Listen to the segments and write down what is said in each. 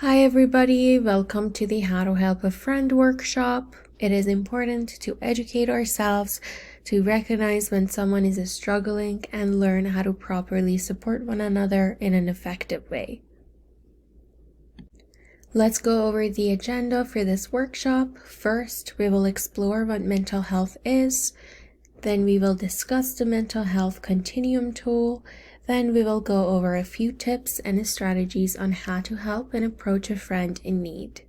Hi everybody, welcome to the How to Help a Friend workshop. It is important to educate ourselves, to recognize when someone is struggling and learn how to properly support one another in an effective way. Let's go over the agenda for this workshop. First, we will explore what mental health is. Then we will discuss the mental health continuum tool. Then we will go over a few tips and strategies on how to help and approach a friend in need.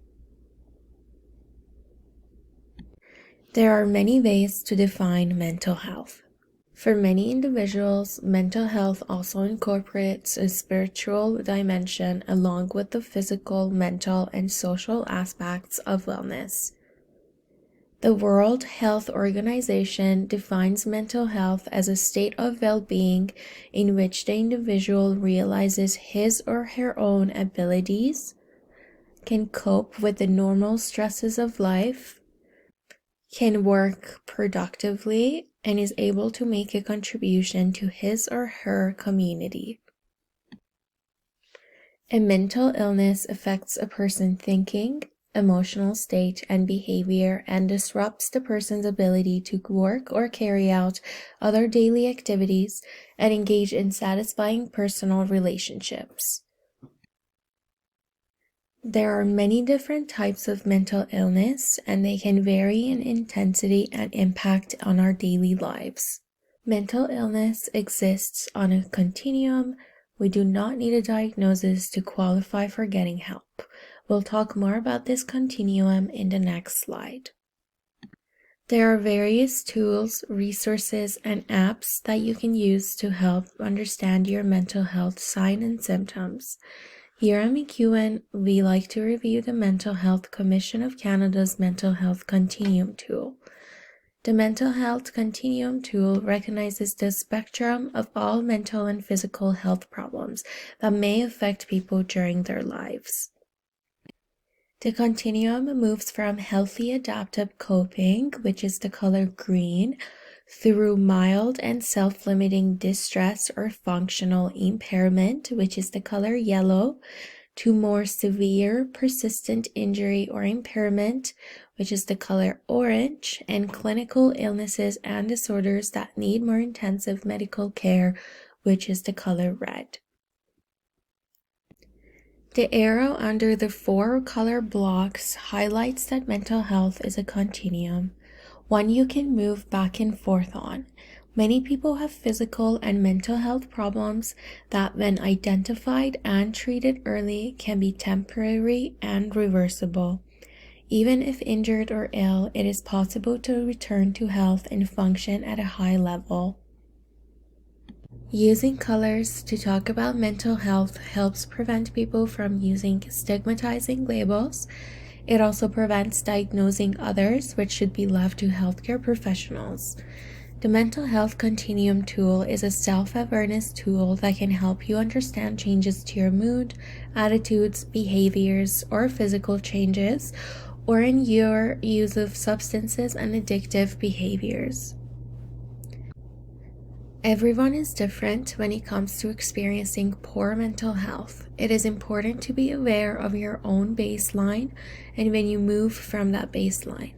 There are many ways to define mental health. For many individuals, mental health also incorporates a spiritual dimension along with the physical, mental, and social aspects of wellness. The World Health Organization defines mental health as a state of well-being in which the individual realizes his or her own abilities, can cope with the normal stresses of life, can work productively, and is able to make a contribution to his or her community. A mental illness affects a person's thinking, emotional state, and behavior and disrupts the person's ability to work or carry out other daily activities and engage in satisfying personal relationships. There are many different types of mental illness, and they can vary in intensity and impact on our daily lives. Mental illness exists on a continuum. We do not need a diagnosis to qualify for getting help. We'll talk more about this continuum in the next slide. There are various tools, resources, and apps that you can use to help understand your mental health signs and symptoms. Here at MacEwan, we like to review the Mental Health Commission of Canada's Mental Health Continuum tool. The Mental Health Continuum tool recognizes the spectrum of all mental and physical health problems that may affect people during their lives. The continuum moves from healthy adaptive coping, which is the color green, through mild and self-limiting distress or functional impairment, which is the color yellow, to more severe persistent injury or impairment, which is the color orange, and clinical illnesses and disorders that need more intensive medical care, which is the color red. The arrow under the 4 color blocks highlights that mental health is a continuum, one you can move back and forth on. Many people have physical and mental health problems that, when identified and treated early, can be temporary and reversible. Even if injured or ill, it is possible to return to health and function at a high level. Using colors to talk about mental health helps prevent people from using stigmatizing labels. It also prevents diagnosing others, which should be left to healthcare professionals. The Mental Health Continuum tool is a self-awareness tool that can help you understand changes to your mood, attitudes, behaviors, or physical changes, or in your use of substances and addictive behaviors. Everyone is different when it comes to experiencing poor mental health. It is important to be aware of your own baseline and when you move from that baseline.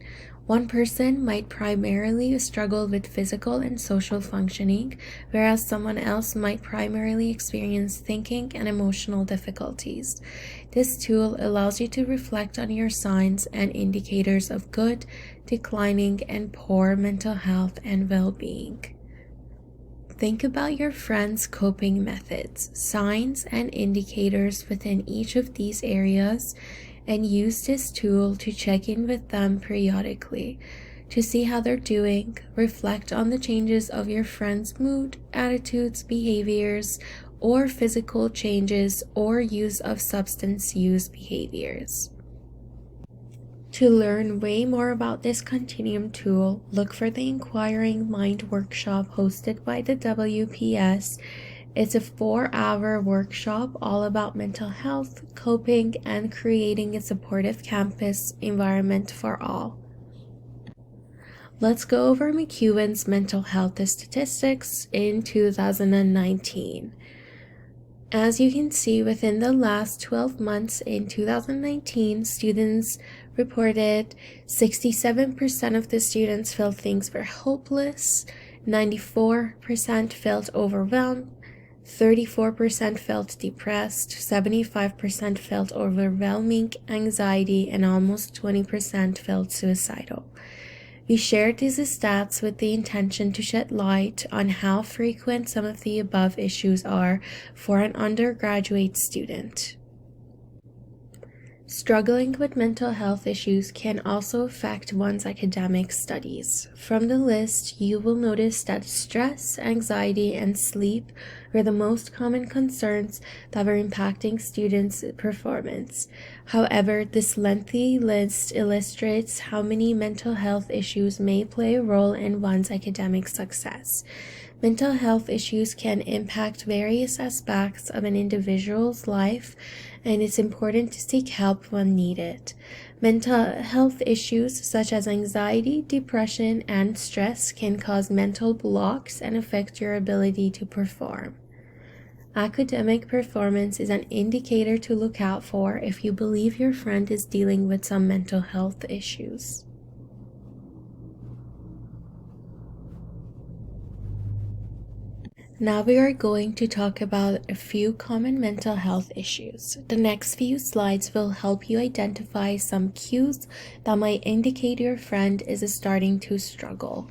One person might primarily struggle with physical and social functioning, whereas someone else might primarily experience thinking and emotional difficulties. This tool allows you to reflect on your signs and indicators of good, declining, and poor mental health and well-being. Think about your friends' coping methods, signs, and indicators within each of these areas, and use this tool to check in with them periodically to see how they're doing. Reflect on the changes of your friend's mood, attitudes, behaviors, or physical changes or use of substance use behaviors. To learn way more about this Continuum tool, look for the Inquiring Mind workshop hosted by the WPS. It's a 4-hour workshop all about mental health, coping, and creating a supportive campus environment for all. Let's go over MacEwan's mental health statistics in 2019. As you can see, within the last 12 months in 2019, students reported 67% of the students felt things were hopeless, 94% felt overwhelmed, 34% felt depressed, 75% felt overwhelming anxiety, and almost 20% felt suicidal. We shared these stats with the intention to shed light on how frequent some of the above issues are for an undergraduate student. Struggling with mental health issues can also affect one's academic studies. From the list, you will notice that stress, anxiety, and sleep were the most common concerns that were impacting students' performance. However, this lengthy list illustrates how many mental health issues may play a role in one's academic success. Mental health issues can impact various aspects of an individual's life, and it's important to seek help when needed. Mental health issues such as anxiety, depression, and stress can cause mental blocks and affect your ability to perform. Academic performance is an indicator to look out for if you believe your friend is dealing with some mental health issues. Now we are going to talk about a few common mental health issues. The next few slides will help you identify some cues that might indicate your friend is starting to struggle.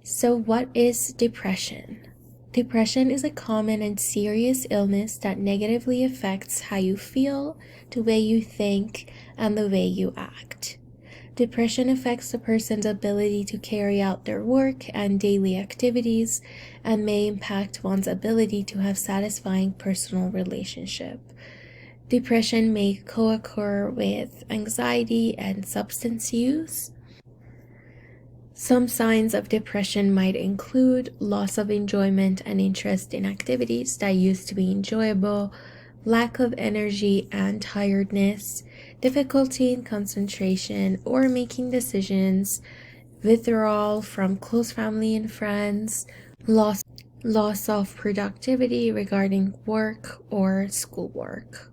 So what is depression? Depression is a common and serious illness that negatively affects how you feel, the way you think, and the way you act. Depression affects a person's ability to carry out their work and daily activities and may impact one's ability to have satisfying personal relationship. Depression may co-occur with anxiety and substance use. Some signs of depression might include loss of enjoyment and interest in activities that used to be enjoyable, lack of energy and tiredness, difficulty in concentration or making decisions, withdrawal from close family and friends, loss of productivity regarding work or schoolwork.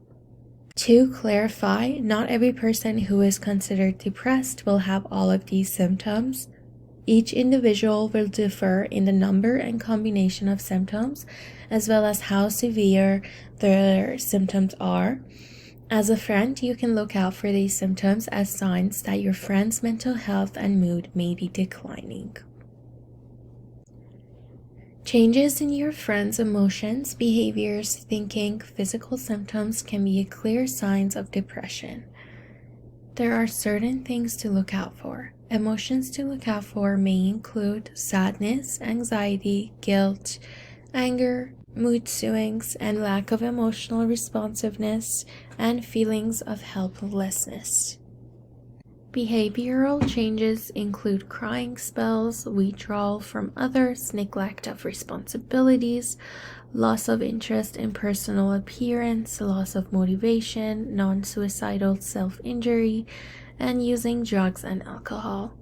To clarify, not every person who is considered depressed will have all of these symptoms. Each individual will differ in the number and combination of symptoms, as well as how severe their symptoms are. As a friend, you can look out for these symptoms as signs that your friend's mental health and mood may be declining. Changes in your friend's emotions, behaviors, thinking, physical symptoms can be clear signs of depression. There are certain things to look out for. Emotions to look out for may include sadness, anxiety, guilt, anger, mood swings, and lack of emotional responsiveness, and feelings of helplessness. Behavioral changes include crying spells, withdrawal from others, neglect of responsibilities, loss of interest in personal appearance, loss of motivation, non-suicidal self-injury, and using drugs and alcohol.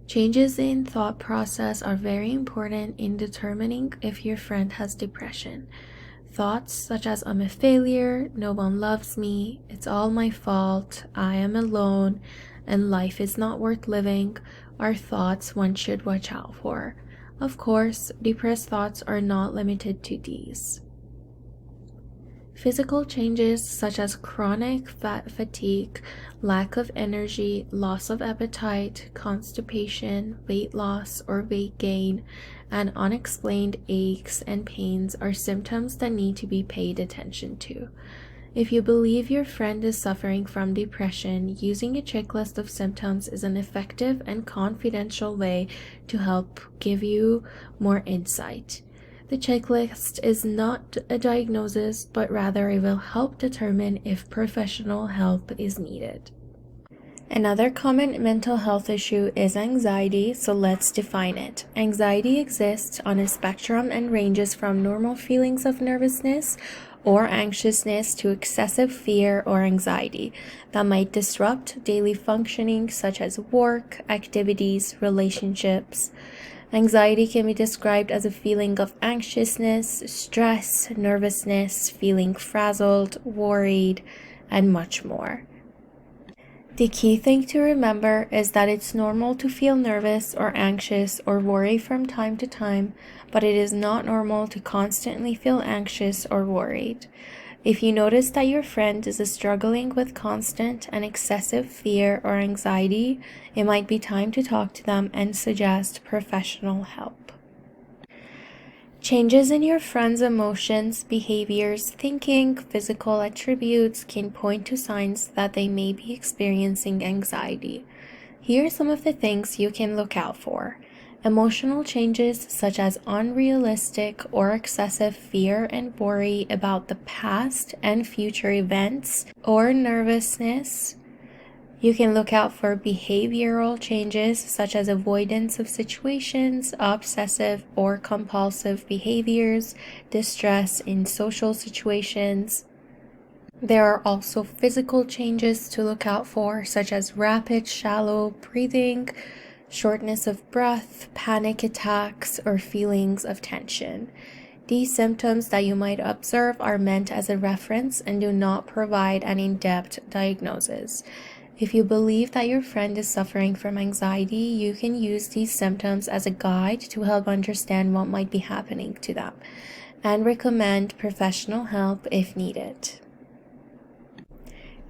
Changes in thought process are very important in determining if your friend has depression. Thoughts such as I'm a failure, no one loves me, it's all my fault, I am alone, and life is not worth living are thoughts one should watch out for. Of course, depressed thoughts are not limited to these. Physical changes such as chronic fatigue, lack of energy, loss of appetite, constipation, weight loss or weight gain, and unexplained aches and pains are symptoms that need to be paid attention to. If you believe your friend is suffering from depression, using a checklist of symptoms is an effective and confidential way to help give you more insight. The checklist is not a diagnosis, but rather it will help determine if professional help is needed. Another common mental health issue is anxiety, so let's define it. Anxiety exists on a spectrum and ranges from normal feelings of nervousness or anxiousness to excessive fear or anxiety that might disrupt daily functioning such as work, activities, relationships. Anxiety can be described as a feeling of anxiousness, stress, nervousness, feeling frazzled, worried, and much more. The key thing to remember is that it's normal to feel nervous or anxious or worry from time to time, but it is not normal to constantly feel anxious or worried. If you notice that your friend is struggling with constant and excessive fear or anxiety, it might be time to talk to them and suggest professional help. Changes in your friend's emotions, behaviors, thinking, physical attributes can point to signs that they may be experiencing anxiety. Here are some of the things you can look out for. Emotional changes such as unrealistic or excessive fear and worry about the past and future events, or nervousness. You can look out for behavioral changes such as avoidance of situations, obsessive or compulsive behaviors, distress in social situations. There are also physical changes to look out for, such as rapid, shallow breathing, shortness of breath, panic attacks, or feelings of tension. These symptoms that you might observe are meant as a reference and do not provide an in-depth diagnosis. If you believe that your friend is suffering from anxiety, you can use these symptoms as a guide to help understand what might be happening to them and recommend professional help if needed.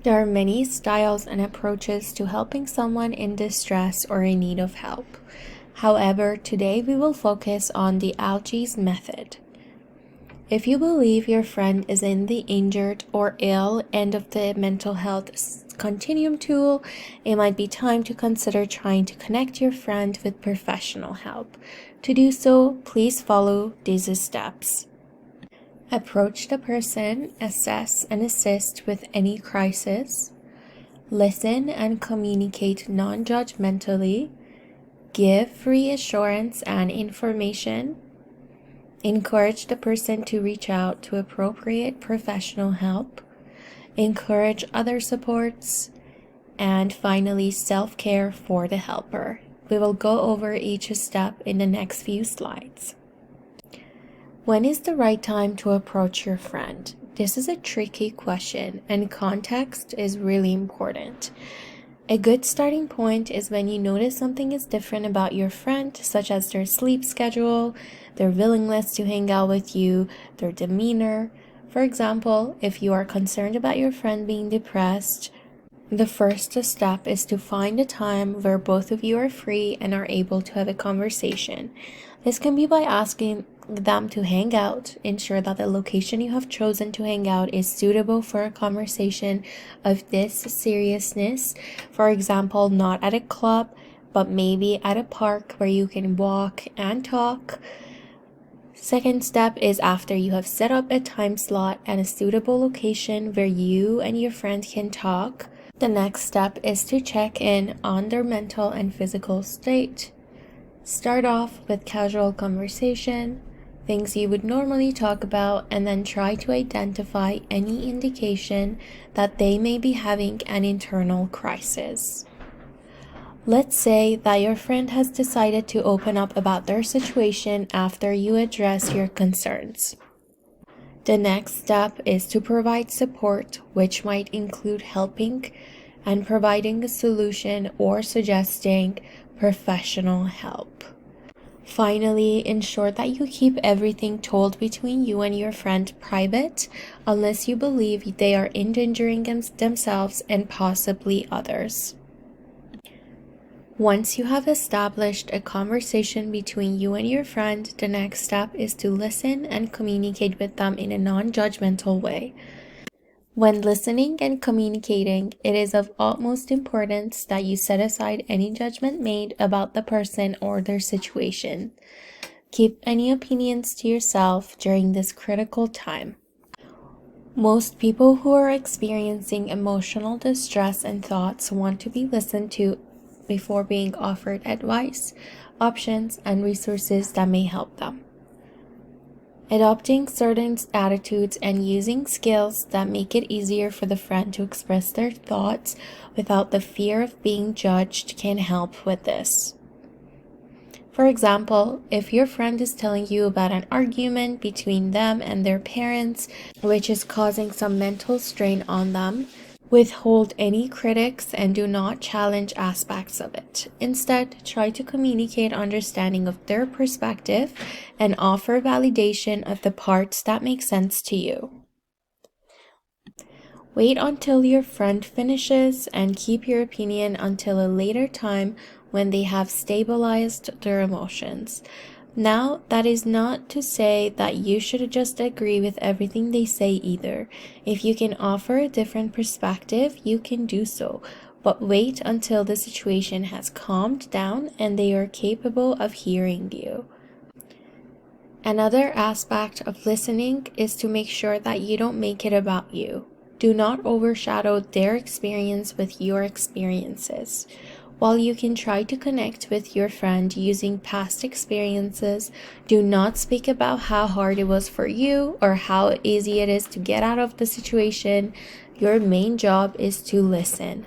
There are many styles and approaches to helping someone in distress or in need of help. However, today we will focus on the Algae's method. If you believe your friend is in the injured or ill end of the mental health Continuum tool, it might be time to consider trying to connect your friend with professional help. To do so, please follow these steps. Approach the person, assess and assist with any crisis. Listen and communicate non-judgmentally. Give reassurance and information. Encourage the person to reach out to appropriate professional help. Encourage other supports. And finally, self-care for the helper. We will go over each step in the next few slides. When is the right time to approach your friend? This is a tricky question, and context is really important. A good starting point is when you notice something is different about your friend, such as their sleep schedule, their willingness to hang out with you, their demeanor. For example, if you are concerned about your friend being depressed, the first step is to find a time where both of you are free and are able to have a conversation. This can be by asking them to hang out. Ensure that the location you have chosen to hang out is suitable for a conversation of this seriousness. For example, not at a club, but maybe at a park where you can walk and talk. Second step is after you have set up a time slot and a suitable location where you and your friend can talk. The next step is to check in on their mental and physical state. Start off with casual conversation, things you would normally talk about, and then try to identify any indication that they may be having an internal crisis. Let's say that your friend has decided to open up about their situation after you address your concerns. The next step is to provide support, which might include helping and providing a solution or suggesting professional help. Finally, ensure that you keep everything told between you and your friend private, unless you believe they are endangering themselves and possibly others. Once you have established a conversation between you and your friend, the next step is to listen and communicate with them in a non-judgmental way. When listening and communicating, it is of utmost importance that you set aside any judgment made about the person or their situation. Keep any opinions to yourself during this critical time. Most people who are experiencing emotional distress and thoughts want to be listened to before being offered advice, options, and resources that may help them. Adopting certain attitudes and using skills that make it easier for the friend to express their thoughts without the fear of being judged can help with this. For example, if your friend is telling you about an argument between them and their parents, which is causing some mental strain on them, withhold any critics and do not challenge aspects of it. Instead, try to communicate understanding of their perspective and offer validation of the parts that make sense to you. Wait until your friend finishes and keep your opinion until a later time when they have stabilized their emotions. Now, that is not to say that you should just agree with everything they say either. If you can offer a different perspective, you can do so, but wait until the situation has calmed down and they are capable of hearing you. Another aspect of listening is to make sure that you don't make it about you. Do not overshadow their experience with your experiences. While you can try to connect with your friend using past experiences, do not speak about how hard it was for you or how easy it is to get out of the situation. Your main job is to listen.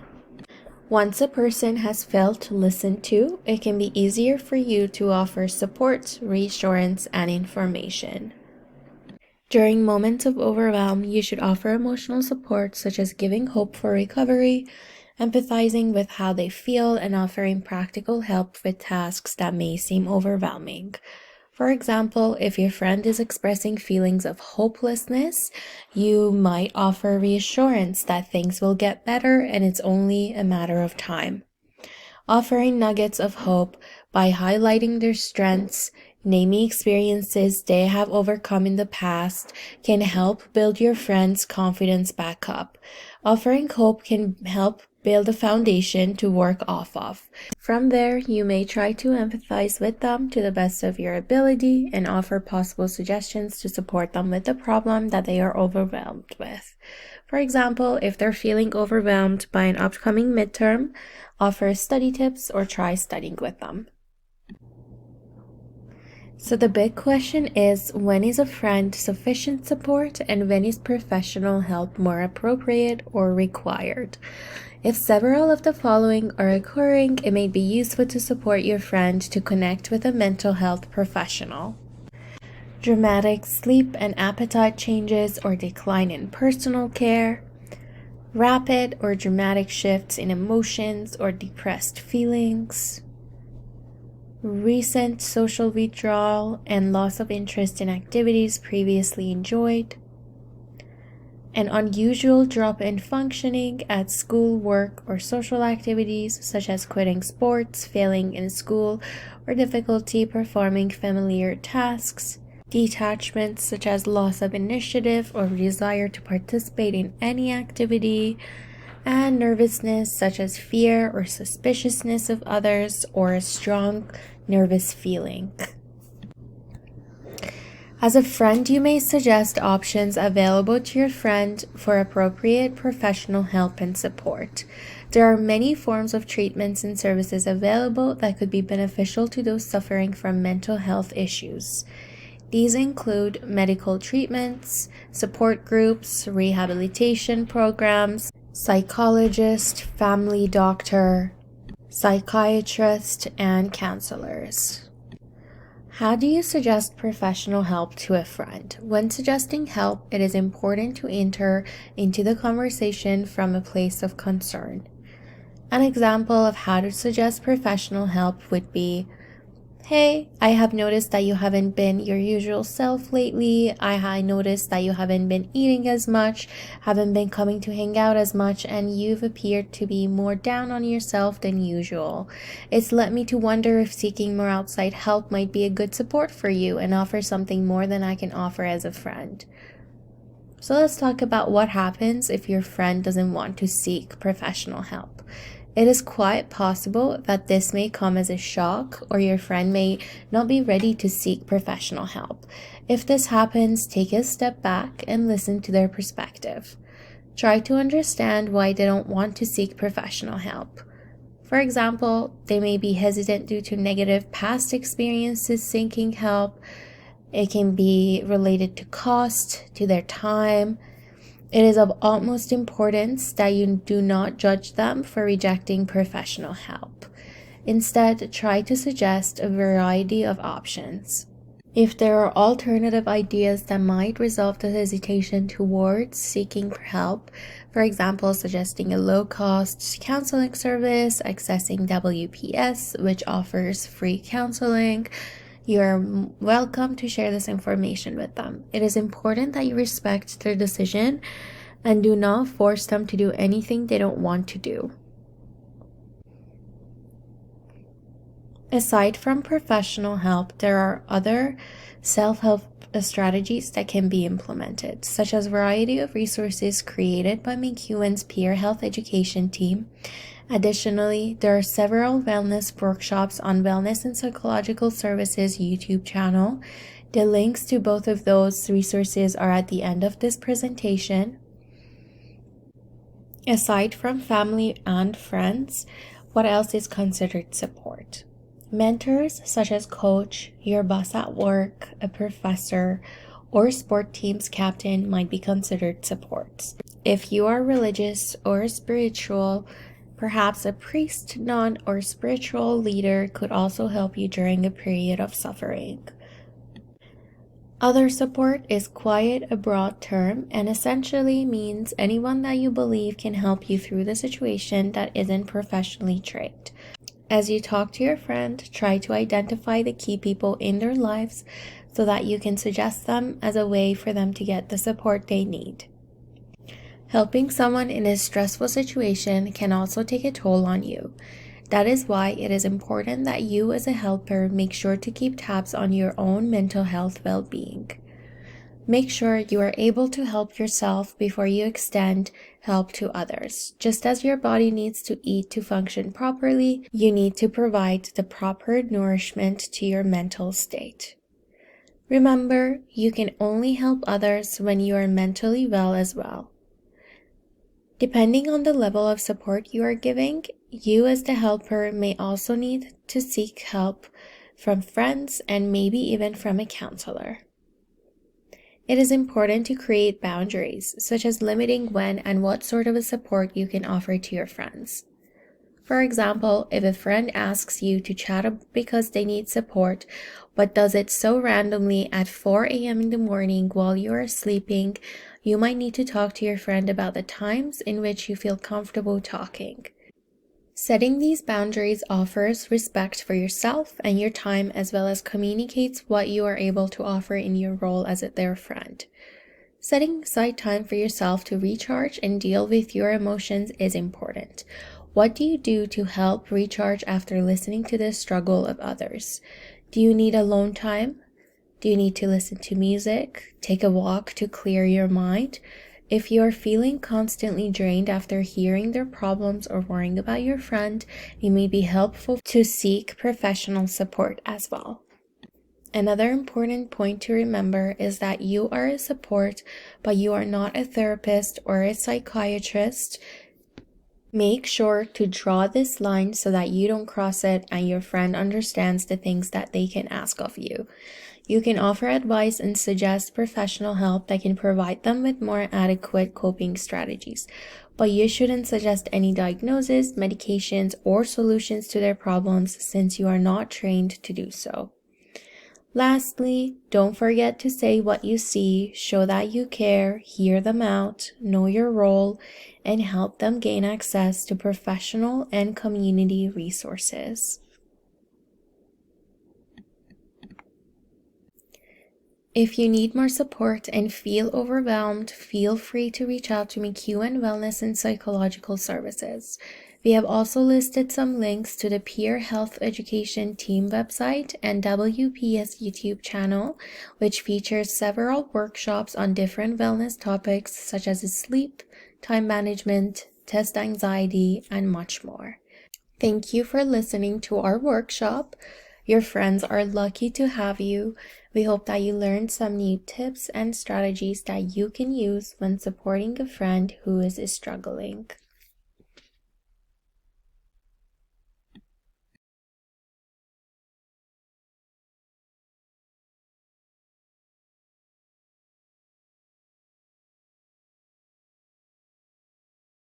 Once a person has felt listened to, it can be easier for you to offer support, reassurance, and information. During moments of overwhelm, you should offer emotional support such as giving hope for recovery, empathizing with how they feel, and offering practical help with tasks that may seem overwhelming. For example, if your friend is expressing feelings of hopelessness, you might offer reassurance that things will get better and it's only a matter of time. Offering nuggets of hope by highlighting their strengths, naming experiences they have overcome in the past can help build your friend's confidence back up. Offering hope can help build a foundation to work off of. From there, you may try to empathize with them to the best of your ability and offer possible suggestions to support them with the problem that they are overwhelmed with. For example, if they're feeling overwhelmed by an upcoming midterm, offer study tips or try studying with them. So the big question is, when is a friend sufficient support and when is professional help more appropriate or required? If several of the following are occurring, it may be useful to support your friend to connect with a mental health professional. Dramatic sleep and appetite changes or decline in personal care. Rapid or dramatic shifts in emotions or depressed feelings. Recent social withdrawal and loss of interest in activities previously enjoyed. An unusual drop in functioning at school, work, or social activities, such as quitting sports, failing in school, or difficulty performing familiar tasks. Detachment, such as loss of initiative or desire to participate in any activity. And nervousness, such as fear or suspiciousness of others, or a strong nervous feeling. As a friend, you may suggest options available to your friend for appropriate professional help and support. There are many forms of treatments and services available that could be beneficial to those suffering from mental health issues. These include medical treatments, support groups, rehabilitation programs, psychologist, family doctor, psychiatrist, and counselors. How do you suggest professional help to a friend? When suggesting help, it is important to enter into the conversation from a place of concern. An example of how to suggest professional help would be, "Hey, I have noticed that you haven't been your usual self lately. I noticed that you haven't been eating as much, haven't been coming to hang out as much, and you've appeared to be more down on yourself than usual. It's led me to wonder if seeking more outside help might be a good support for you and offer something more than I can offer as a friend." So let's talk about what happens if your friend doesn't want to seek professional help. It is quite possible that this may come as a shock, or your friend may not be ready to seek professional help. If this happens, take a step back and listen to their perspective. Try to understand why they don't want to seek professional help. For example, they may be hesitant due to negative past experiences seeking help. It can be related to cost, to their time. It is of utmost importance that you do not judge them for rejecting professional help. Instead, try to suggest a variety of options. If there are alternative ideas that might resolve the hesitation towards seeking help, for example, suggesting a low-cost counseling service, accessing WPS, which offers free counseling, you're welcome to share this information with them. It is important that you respect their decision and do not force them to do anything they don't want to do. Aside from professional help, there are other self-help strategies that can be implemented, such as a variety of resources created by MacEwan's peer health education team. Additionally, there are several wellness workshops on Wellness and Psychological Services YouTube channel. The links to both of those resources are at the end of this presentation. Aside from family and friends, what else is considered support? Mentors such as coach, your boss at work, a professor, or sport team's captain might be considered supports. If you are religious or spiritual, perhaps a priest, nun, or spiritual leader could also help you during a period of suffering. Other support is quite a broad term and essentially means anyone that you believe can help you through the situation that isn't professionally trained. As you talk to your friend, try to identify the key people in their lives so that you can suggest them as a way for them to get the support they need. Helping someone in a stressful situation can also take a toll on you. That is why it is important that you as a helper make sure to keep tabs on your own mental health well-being. Make sure you are able to help yourself before you extend help to others. Just as your body needs to eat to function properly, you need to provide the proper nourishment to your mental state. Remember, you can only help others when you are mentally well as well. Depending on the level of support you are giving, you as the helper may also need to seek help from friends and maybe even from a counselor. It is important to create boundaries, such as limiting when and what sort of a support you can offer to your friends. For example, if a friend asks you to chat because they need support, but does it so randomly at 4 a.m. in the morning while you are sleeping, you might need to talk to your friend about the times in which you feel comfortable talking. Setting these boundaries offers respect for yourself and your time as well as communicates what you are able to offer in your role as their friend. Setting aside time for yourself to recharge and deal with your emotions is important. What do you do to help recharge after listening to the struggle of others? Do you need alone time? Do you need to listen to music? Take a walk to clear your mind? If you are feeling constantly drained after hearing their problems or worrying about your friend, it may be helpful to seek professional support as well. Another important point to remember is that you are a support, but you are not a therapist or a psychiatrist. Make sure to draw this line so that you don't cross it and your friend understands the things that they can ask of you. You can offer advice and suggest professional help that can provide them with more adequate coping strategies, but you shouldn't suggest any diagnosis, medications, or solutions to their problems since you are not trained to do so. Lastly, don't forget to say what you see, show that you care, hear them out, know your role, and help them gain access to professional and community resources. If you need more support and feel overwhelmed, feel free to reach out to MacEwan Wellness and Psychological Services. We have also listed some links to the Peer Health Education Team website and WPS YouTube channel, which features several workshops on different wellness topics such as sleep, time management, test anxiety, and much more. Thank you for listening to our workshop. Your friends are lucky to have you. We hope that you learned some new tips and strategies that you can use when supporting a friend who is struggling.